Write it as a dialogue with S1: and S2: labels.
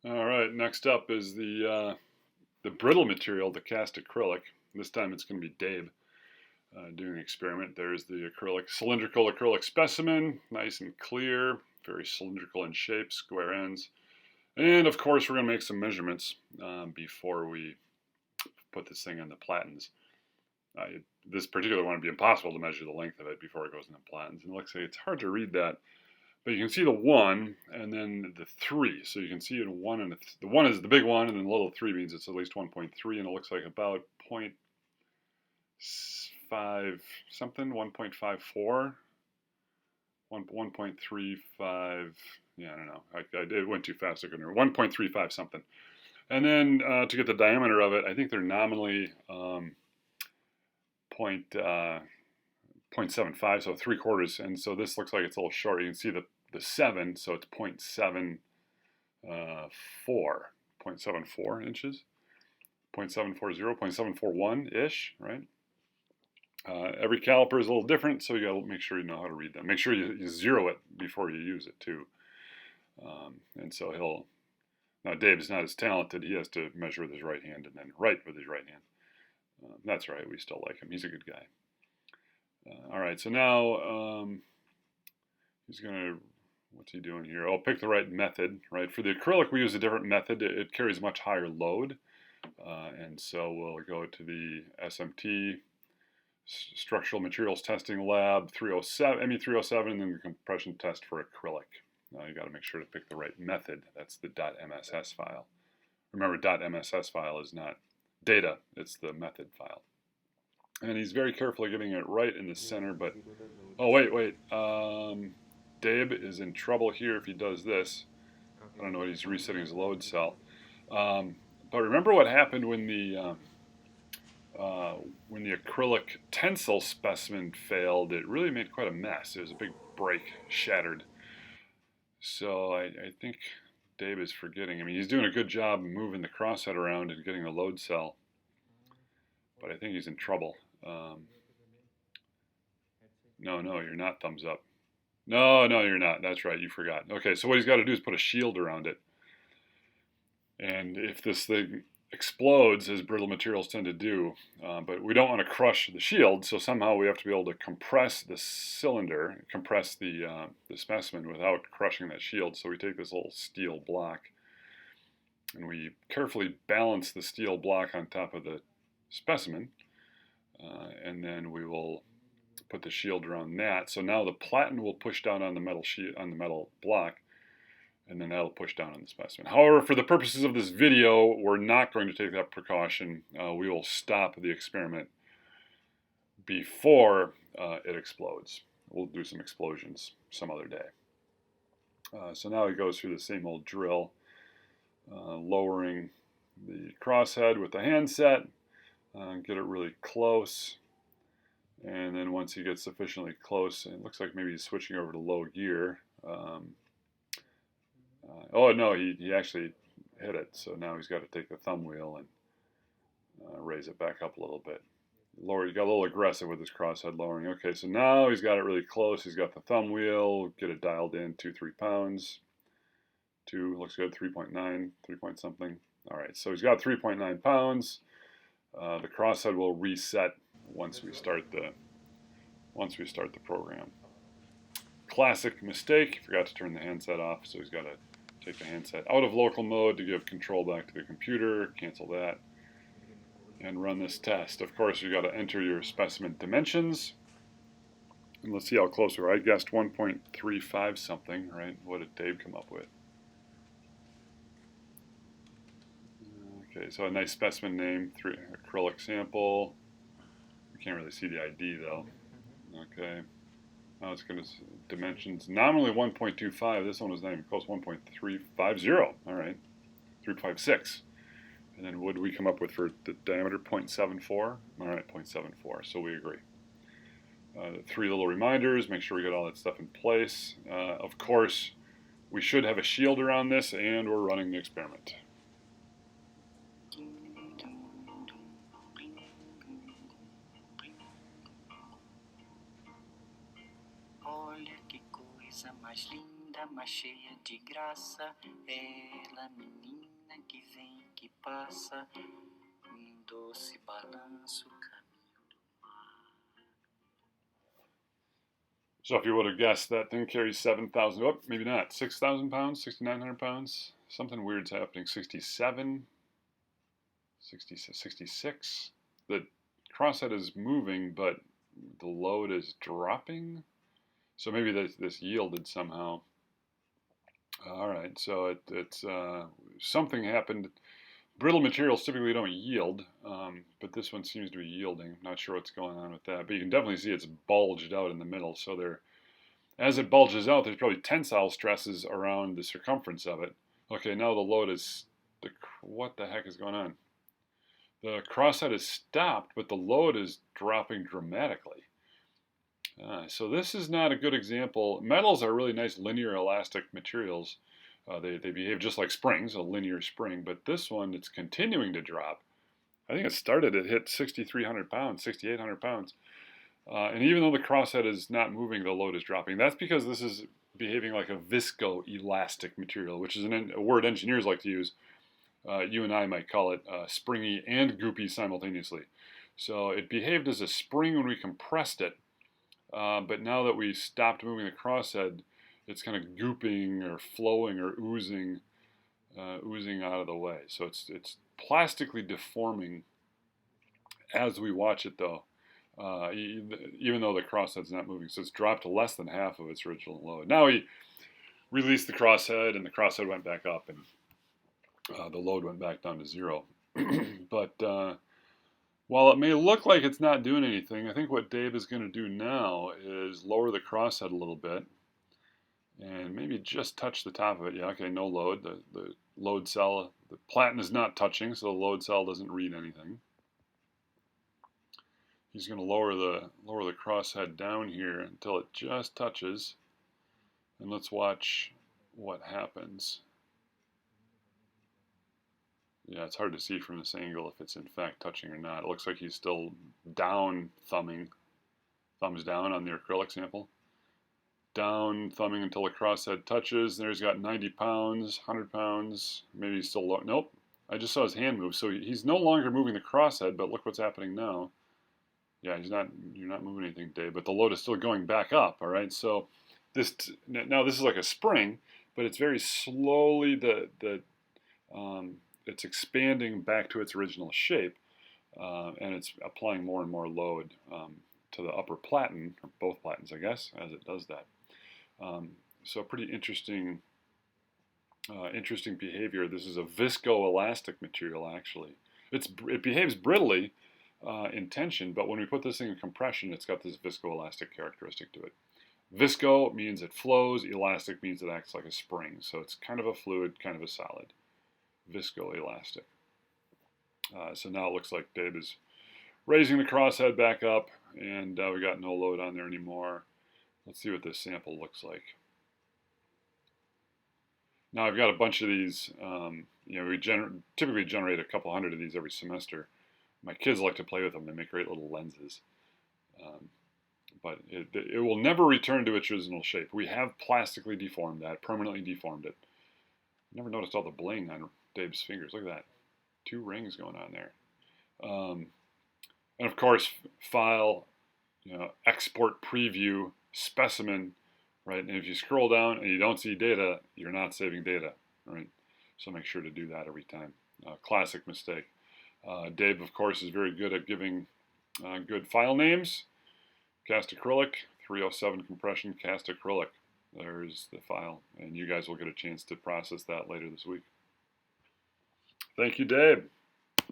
S1: All right, next up is the brittle material, the cast acrylic. This time it's going to be Dave doing an experiment. There's the acrylic, cylindrical acrylic specimen, nice and clear, very cylindrical in shape, square ends. And of course, we're going to make some measurements before we put this thing in the platens. This particular one would be impossible to measure the length of it before it goes in the platens. And it looks like it's hard to read that. But you can see the 1 and then the 3. So you can see a 1 and the 1 is the big one, and then the little 3 means it's at least 1.3, and it looks like about 0.5 something, 1.54, 1.35. Yeah, I don't know. It went too fast. I couldn't remember. 1.35 something. And then to get the diameter of it, I think they're nominally point, 0.75, so 3/4. And so this looks like it's a little short. You can see the 7, so it's 0.74, 0.74 inches, 0.740, 0.741-ish, right? Every caliper is a little different, so you got to make sure you know how to read them. Make sure you zero it before you use it, too. And so now Dave's not as talented. He has to measure with his right hand and then write with his right hand. That's right, we still like him. He's a good guy. All right, so now he's going to, what's he doing here? I'll pick the right method, right? For the acrylic, we use a different method. It carries much higher load. And so we'll go to the SMT, Structural Materials Testing Lab 307, ME307, and then the compression test for acrylic. Now you got to make sure to pick the right method. That's the .mss file. Remember, .mss file is not data, it's the method file. And he's very carefully getting it right in the center, but, oh, wait. Dave is in trouble here if he does this. I don't know what he's resetting his load cell. But remember what happened when the acrylic tensile specimen failed? It really made quite a mess. It was a big break, shattered. So I think Dave is forgetting. I mean, he's doing a good job moving the crosshead around and getting the load cell, but I think he's in trouble. No, you're not, thumbs up. No, you're not. That's right, you forgot. Okay, so what he's got to do is put a shield around it. And if this thing explodes, as brittle materials tend to do, but we don't want to crush the shield, so somehow we have to be able to compress the cylinder, compress the specimen without crushing that shield. So we take this little steel block and we carefully balance the steel block on top of the specimen, and then we will put the shield around that. So now the platen will push down on the metal block, and then that'll push down on the specimen. However, for the purposes of this video, we're not going to take that precaution. We will stop the experiment before it explodes. We'll do some explosions some other day. So now it goes through the same old drill, lowering the crosshead with the handset, get it really close. And then once he gets sufficiently close, it looks like maybe he's switching over to low gear. Oh no, he actually hit it, so now he's got to take the thumb wheel and raise it back up a little bit. He got a little aggressive with his crosshead lowering. Okay, so now he's got it really close. He's got the thumb wheel, get it dialed in, 2-3 pounds. 2 looks good, 3.9, 3 point something. All right, so he's got 3.9 pounds. The crosshead will reset once we start the program. Classic mistake, forgot to turn the handset off, so he's got to take the handset out of local mode to give control back to the computer, cancel that, and run this test. Of course, you got to enter your specimen dimensions, and let's see how close we are. I guessed 1.35 something, right? What did Dave come up with? Okay, so a nice specimen name, acrylic sample. You can't really see the ID though. Okay. Now it's going to dimensions nominally 1.25. This one was not even close. 1.350. All right, 356. And then what did we come up with for the diameter? 0.74. All right, 0.74. So we agree. 3 little reminders. Make sure we get all that stuff in place. Of course, we should have a shield around this, and we're running the experiment.
S2: Olha que coisa mais linda, mas cheia de graça, ela, menina que vem, que passa, doce balanço, caminho do mar.
S1: So if you would have guessed that thing carries 7,000, oh, maybe not, 6,000 pounds, 6,900 pounds. Something weird's happening. 67, 66. The crosshead is moving, but the load is dropping. So maybe this yielded somehow. All right, so it's something happened. Brittle materials typically don't yield, but this one seems to be yielding. Not sure what's going on with that, but you can definitely see it's bulged out in the middle. So there, as it bulges out, there's probably tensile stresses around the circumference of it. Okay, now the load is, what the heck is going on? The crosshead is stopped, but the load is dropping dramatically. So this is not a good example. Metals are really nice linear elastic materials. They behave just like springs, a linear spring, but this one, it's continuing to drop. I think it hit 6,300 pounds, 6,800 pounds. And even though the crosshead is not moving, the load is dropping. That's because this is behaving like a viscoelastic material, which is a word engineers like to use. You and I might call it springy and goopy simultaneously. So it behaved as a spring when we compressed it, but now that we stopped moving the crosshead, it's kind of gooping or flowing or oozing out of the way. So it's plastically deforming as we watch it, though, even though the crosshead's not moving. So it's dropped to less than half of its original load. Now we released the crosshead, and the crosshead went back up, and the load went back down to 0. But while it may look like it's not doing anything, I think what Dave is going to do now is lower the crosshead a little bit and maybe just touch the top of it. Yeah, okay, no load. The load cell, the platen is not touching, so the load cell doesn't read anything. He's going to lower the crosshead down here until it just touches, and let's watch what happens. Yeah, it's hard to see from this angle if it's in fact touching or not. It looks like he's still down thumbing, thumbs down on the acrylic sample. Down thumbing until the crosshead touches. There he's got 90 pounds, 100 pounds. Maybe he's still low. Nope. I just saw his hand move. So he's no longer moving the crosshead, but look what's happening now. Yeah, you're not moving anything, Dave, but the load is still going back up, all right? So now this is like a spring, but it's very slowly, it's expanding back to its original shape, and it's applying more and more load to the upper platen, or both platens, I guess, as it does that. So pretty interesting behavior. This is a viscoelastic material, actually. It behaves brittly in tension, but when we put this thing in compression, it's got this viscoelastic characteristic to it. Visco means it flows, elastic means it acts like a spring, so it's kind of a fluid, kind of a solid. Viscoelastic. So now it looks like Dave is raising the crosshead back up, and we got no load on there anymore. Let's see what this sample looks like. Now I've got a bunch of these. We typically generate a couple hundred of these every semester. My kids like to play with them. They make great little lenses. But it will never return to its original shape. We have plastically deformed that, permanently deformed it. Never noticed all the bling on Dave's fingers. Look at that. 2 rings going on there. And of course, file, export preview specimen, right? And if you scroll down and you don't see data, you're not saving data, right? So make sure to do that every time. Classic mistake. Dave, of course, is very good at giving good file names. Cast acrylic, 307 compression, cast acrylic. There's the file, and you guys will get a chance to process that later this week. Thank you, Dave.